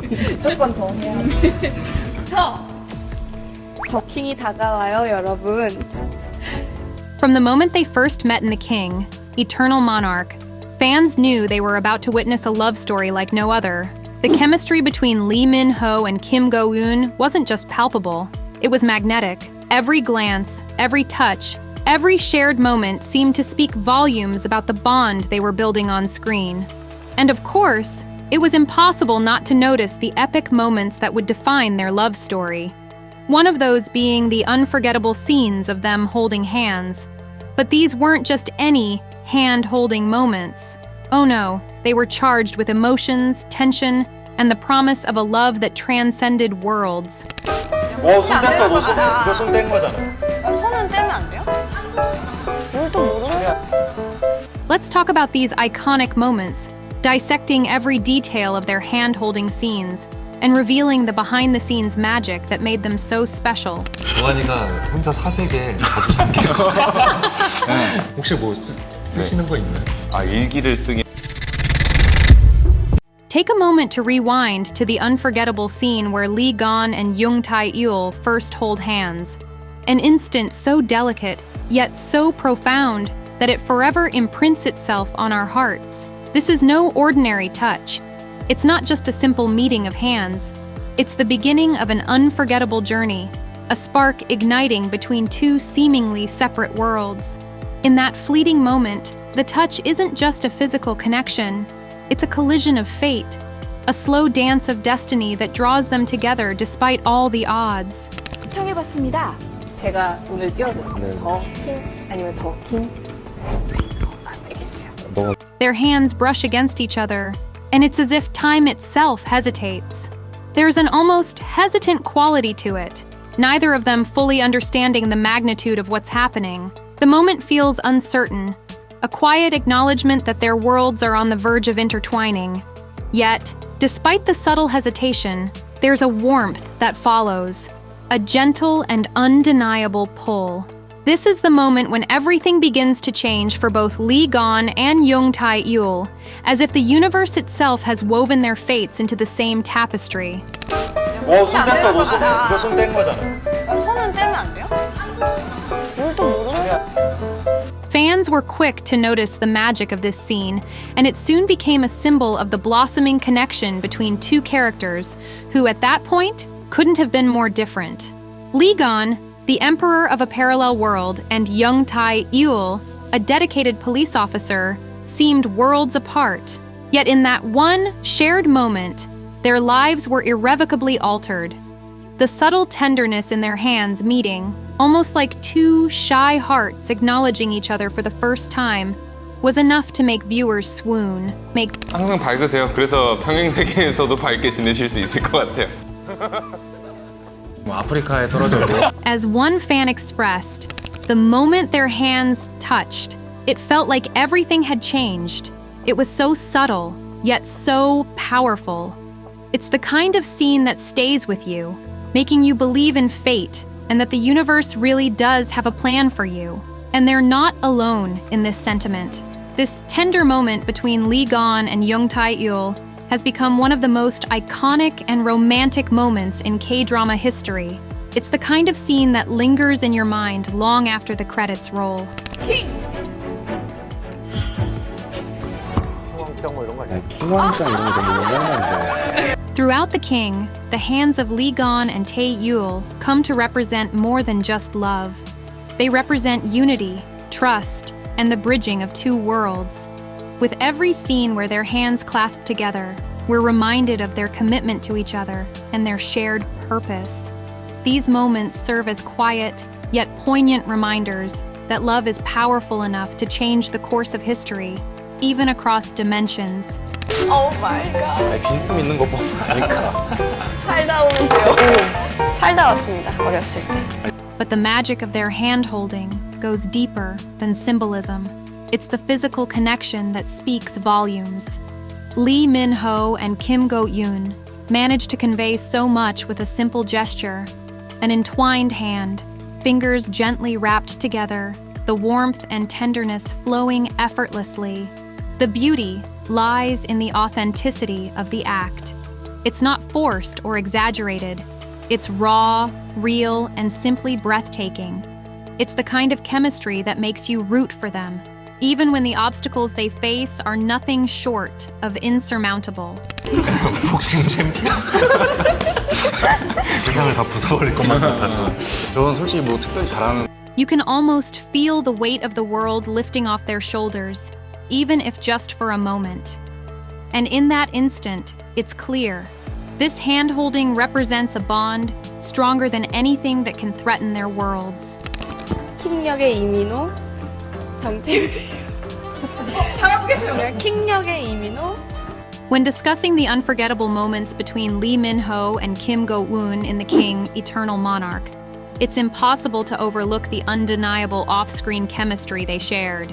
무조건 더 해야 돼. 더 킹이 다가와요, 여러분. From the moment they first met in The King, Eternal Monarch, fans knew they were about to witness a love story like no other. The chemistry between Lee Min-ho and Kim Go-eun wasn't just palpable, it was magnetic. Every glance, every touch, every shared moment seemed to speak volumes about the bond they were building on screen. And of course, it was impossible not to notice the epic moments that would define their love story. One of those being the unforgettable scenes of them holding hands. But these weren't just any hand-holding moments. Oh no, they were charged with emotions, tension, and the promise of a love that transcended worlds. 손 뗐어, 너 손 뗀 거잖아. 손은 떼면 안 돼요? 뭘또 모르겠어. Let's talk about these iconic moments, dissecting every detail of their hand-holding scenes, and revealing the behind-the-scenes magic that made them so special. 동환이가 혼자 사색에 자주 잠겨요. 혹시 뭐 쓰시는 거 있나요? 아, 일기를 쓰기. Take a moment to rewind to the unforgettable scene where Lee Gon and Jung Tae-eul first hold hands. An instant so delicate, yet so profound, that it forever imprints itself on our hearts. This is no ordinary touch. It's not just a simple meeting of hands. It's the beginning of an unforgettable journey, a spark igniting between two seemingly separate worlds. In that fleeting moment, the touch isn't just a physical connection. It's a collision of fate, a slow dance of destiny that draws them together despite all the odds. 시청해봤습니다. 제가 오늘 띄워드릴게요. 더 킹 아니면 더 킹? 알겠어요. Their hands brush against each other, and it's as if time itself hesitates. There's an almost hesitant quality to it, neither of them fully understanding the magnitude of what's happening. The moment feels uncertain, a quiet acknowledgement that their worlds are on the verge of intertwining. Yet, despite the subtle hesitation, there's a warmth that follows, a gentle and undeniable pull. This is the moment when everything begins to change for both Lee Gon and Jung Tae-eul, as if the universe itself has woven their fates into the same tapestry. 손 뗐어, 너 손 뗀 거잖아. 손은 떼면 안 돼요? 뭘또 모르겠어. Fans were quick to notice the magic of this scene, and it soon became a symbol of the blossoming connection between two characters who, at that point, couldn't have been more different. Lee Gon, the emperor of a parallel world, and Jung Tae-eul, a dedicated police officer, seemed worlds apart. Yet in that one shared moment, their lives were irrevocably altered. The subtle tenderness in their hands meeting, almost like two shy hearts acknowledging each other for the first time, was enough to make viewers swoon. 항상 밝으세요. 그래서 평행 세계에서도 밝게 지내실 수 있을 것 같아요. 아프리카에 떨어져도. As one fan expressed, the moment their hands touched, it felt like everything had changed. It was so subtle, yet so powerful. It's the kind of scene that stays with you, making you believe in fate and that the universe really does have a plan for you. And they're not alone in this sentiment. This tender moment between Lee Gon and Jung Tae-eul has become one of the most iconic and romantic moments in K-drama history. It's the kind of scene that lingers in your mind long after the credits roll. Throughout The King, the hands of Lee Gon and Tae-eul come to represent more than just love. They represent unity, trust, and the bridging of two worlds. With every scene where their hands clasp together, we're reminded of their commitment to each other and their shared purpose. These moments serve as quiet, yet poignant reminders that love is powerful enough to change the course of history, even across dimensions. Oh my god. 빈틈 있는 거 보니까. 살다 오면 돼요. 살다 왔습니다, 어렸을 때. But the magic of their hand-holding goes deeper than symbolism. It's the physical connection that speaks volumes. Lee Min-ho and Kim Go-eun managed to convey so much with a simple gesture, an entwined hand, fingers gently wrapped together, the warmth and tenderness flowing effortlessly. The beauty lies in the authenticity of the act. It's not forced or exaggerated. It's raw, real, and simply breathtaking. It's the kind of chemistry that makes you root for them, even when the obstacles they face are nothing short of insurmountable. 복싱 챔피언. 세상을 다 부숴버릴 것만 같아서. 저는 솔직히 뭐 특별히 잘하는 You can almost feel the weight of the world lifting off their shoulders, even if just for a moment. And in that instant, it's clear. This hand-holding represents a bond stronger than anything that can threaten their worlds. 킹역의 이민호, 장태민. 잘해보겠어요. 킹역의 이민호. When discussing the unforgettable moments between Lee Min-ho and Kim Go-eun in The King, Eternal Monarch, it's impossible to overlook the undeniable off-screen chemistry they shared.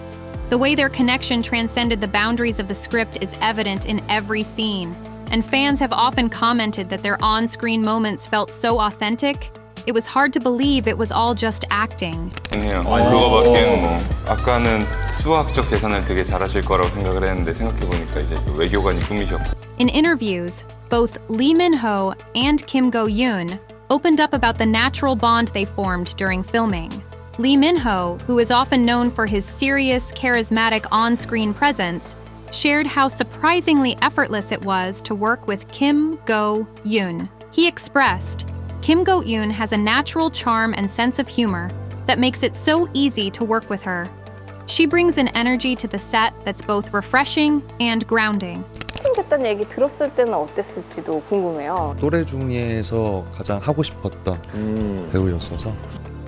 The way their connection transcended the boundaries of the script is evident in every scene, and fans have often commented that their on-screen moments felt so authentic, it was hard to believe it was all just acting. 해요. 그거 밖에는 뭐 아까는 수학적 계산을 되게 잘하실 거라고 생각을 했는데 생각해보니까 이제 외교관이 꿈이셨고. In interviews, both Lee Min-ho and Kim Go-eun opened up about the natural bond they formed during filming. Lee Min-ho, who is often known for his serious, charismatic on-screen presence, shared how surprisingly effortless it was to work with Kim Go-eun. He expressed, Kim Go-eun has a natural charm and sense of humor that makes it so easy to work with her. She brings an energy to the set that's both refreshing and grounding. 캐스팅됐다는 얘기 들었을 때는 어땠을지도 궁금해요. 또래 중에서 가장 하고 싶었던 배우였어서.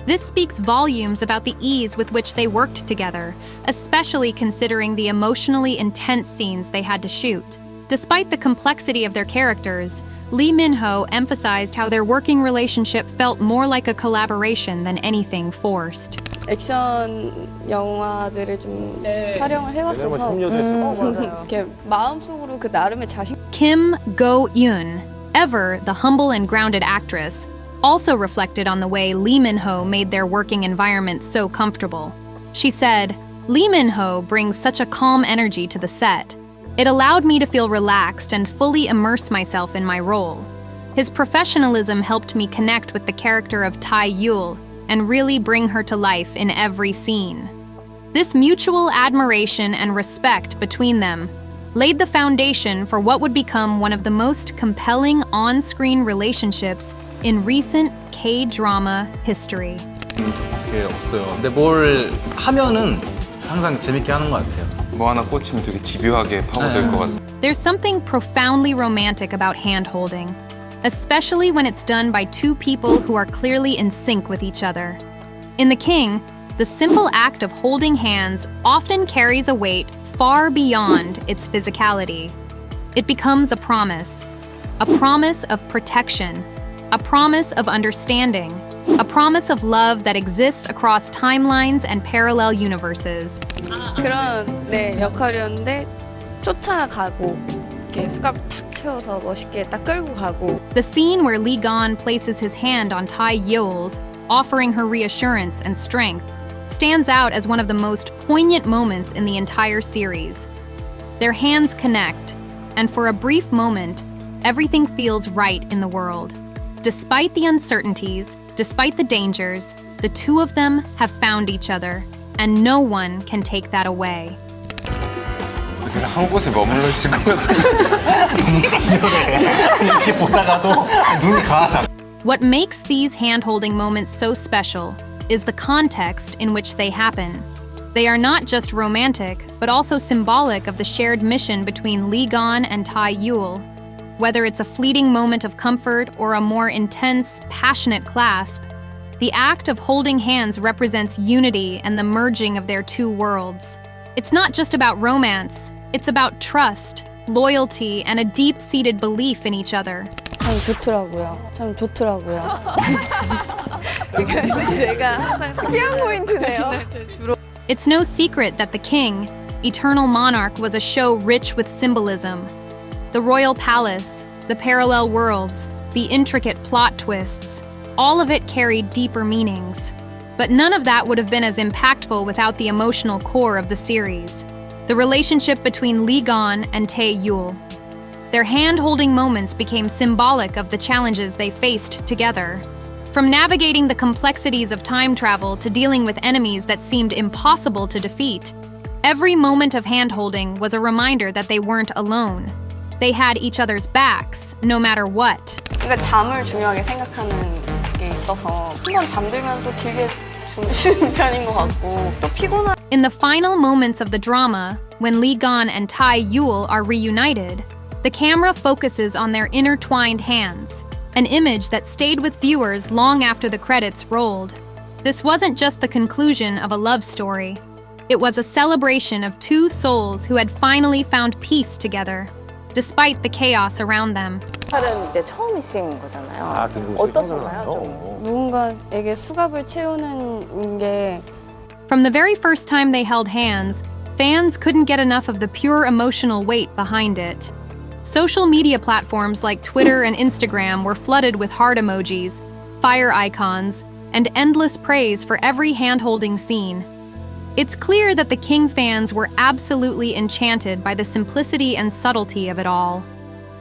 This speaks volumes about the ease with which they worked together, especially considering the emotionally intense scenes they had to shoot. Despite the complexity of their characters, Lee Min-ho emphasized how their working relationship felt more like a collaboration than anything forced. 액션 영화들을 좀 촬영을 해왔어서 이렇게 마음속으로 그 나름의 자신. Kim Go-eun, ever the humble and grounded actress, also reflected on the way Lee Min-ho made their working environment so comfortable. She said, Lee Min-ho brings such a calm energy to the set. It allowed me to feel relaxed and fully immerse myself in my role. His professionalism helped me connect with the character of Tae-yul and really bring her to life in every scene. This mutual admiration and respect between them laid the foundation for what would become one of the most compelling on-screen relationships in recent K-drama history. 게 없어요. 근데 뭘 하면은 항상 재밌게 하는 것 같아요. 뭐 하나 꽂히면 되게 집요하게 파고들 것 같아요. There's something profoundly romantic about hand-holding, especially when it's done by two people who are clearly in sync with each other. In The King, the simple act of holding hands often carries a weight far beyond its physicality. It becomes a promise of protection, a promise of understanding, a promise of love that exists across timelines and parallel universes. 그런 역할이었는데 쫓아가고 이렇게 수갑 탁 채워서 멋있게 딱 끌고 가고. The scene where Lee Gon places his hand on Tae-yul's, offering her reassurance and strength, stands out as one of the most poignant moments in the entire series. Their hands connect, and for a brief moment, everything feels right in the world. Despite the uncertainties, despite the dangers, the two of them have found each other, and no one can take that away. 그냥 한 곳에 머물러 있을 것 같아요. 이렇게 보다가도 눈이 가서. What makes these hand-holding moments so special is the context in which they happen. They are not just romantic, but also symbolic of the shared mission between Lee Gon and Tae-yul. Whether it's a fleeting moment of comfort or a more intense, passionate clasp, the act of holding hands represents unity and the merging of their two worlds. It's not just about romance, it's about trust, loyalty, and a deep-seated belief in each other. 참 좋더라고요. 참 좋더라고요. 그래서 제가 항상 피한 포인트네요. It's no secret that The King, Eternal Monarch was a show rich with symbolism. The royal palace, the parallel worlds, the intricate plot twists, all of it carried deeper meanings. But none of that would have been as impactful without the emotional core of the series, the relationship between Lee Gon and Tae-yul. Their hand-holding moments became symbolic of the challenges they faced together. From navigating the complexities of time travel to dealing with enemies that seemed impossible to defeat, every moment of hand-holding was a reminder that they weren't alone. They had each other's backs, no matter what. 그러니까 잠을 중요하게 생각하는 게 있어서 한번 잠들면 또 길게 주무시는 편인 것 같고 또 피곤한 In the final moments of the drama, when Lee Gon and Tae-yul are reunited, the camera focuses on their intertwined hands, an image that stayed with viewers long after the credits rolled. This wasn't just the conclusion of a love story. It was a celebration of two souls who had finally found peace together, despite the chaos around them. 역할은 이제 처음이신 거잖아요. 아, 그리고 어떠셨나요? 좀? 누군가에게 수갑을 채우는 게 From the very first time they held hands, fans couldn't get enough of the pure emotional weight behind it. Social media platforms like Twitter and Instagram were flooded with heart emojis, fire icons, and endless praise for every hand-holding scene. It's clear that the King fans were absolutely enchanted by the simplicity and subtlety of it all.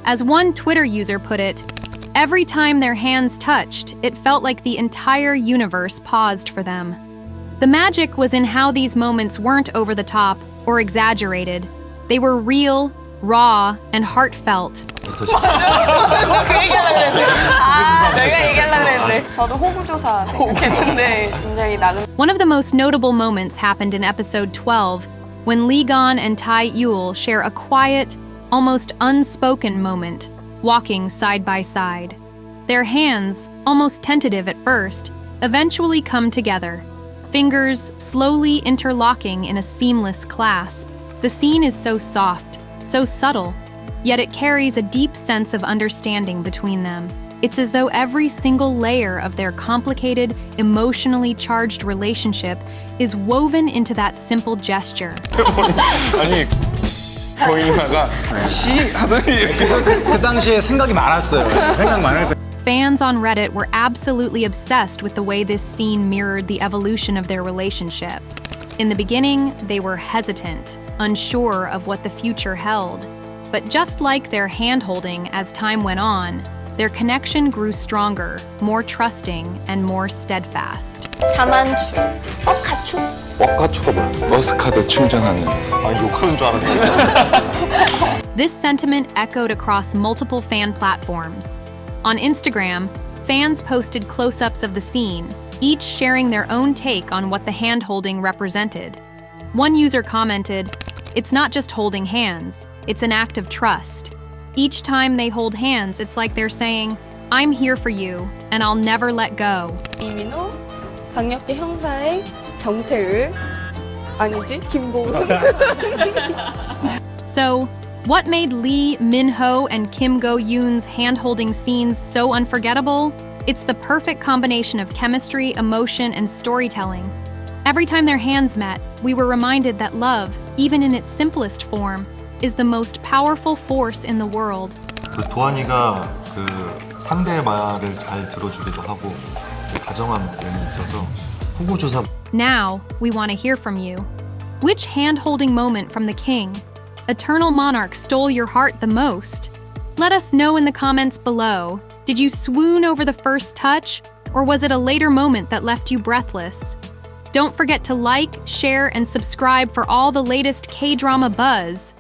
As one Twitter user put it, every time their hands touched, it felt like the entire universe paused for them. The magic was in how these moments weren't over the top or exaggerated. They were real, raw, and heartfelt. 내가 얘기하려고 그랬는데 저도 호구조사 생각했는데 굉장히 나름 One of the most notable moments happened in episode 12, when Lee Gon and Tae-yul share a quiet, almost unspoken moment, walking side by side. Their hands, almost tentative at first, eventually come together, fingers slowly interlocking in a seamless clasp. The scene is so soft, so subtle, yet it carries a deep sense of understanding between them. It's as though every single layer of their complicated, emotionally charged relationship is woven into that simple gesture. 아니 거인나가 치 하더니 이렇게 그 당시에 생각이 많았어요. 생각 많을 때. Fans on Reddit were absolutely obsessed with the way this scene mirrored the evolution of their relationship. In the beginning, they were hesitant, unsure of what the future held. But just like their hand-holding as time went on, their connection grew stronger, more trusting, and more steadfast. 자만추, 가추. 뻑가추가 뭐야? 머스카드 충전하는 아, 욕하는 줄 알았네. This sentiment echoed across multiple fan platforms. On Instagram, fans posted close-ups of the scene, each sharing their own take on what the hand-holding represented. One user commented, "It's not just holding hands, it's an act of trust. Each time they hold hands, it's like they're saying, I'm here for you, and I'll never let go." 이민호, 강력계 형사의 정태을, 아니지 김고은. So, what made Lee Min-ho and Kim Go-yoon's hand-holding scenes so unforgettable? It's the perfect combination of chemistry, emotion, and storytelling. Every time their hands met, we were reminded that love, even in its simplest form, is the most powerful force in the world. 그 도안이가 그 상대의 말을 잘 들어주기도 하고 다정한 면이 있어서 호구조사. Now, we want to hear from you. Which hand-holding moment from the King, Eternal Monarch, stole your heart the most? Let us know in the comments below. Did you swoon over the first touch, or was it a later moment that left you breathless? Don't forget to like, share, and subscribe for all the latest K-drama buzz.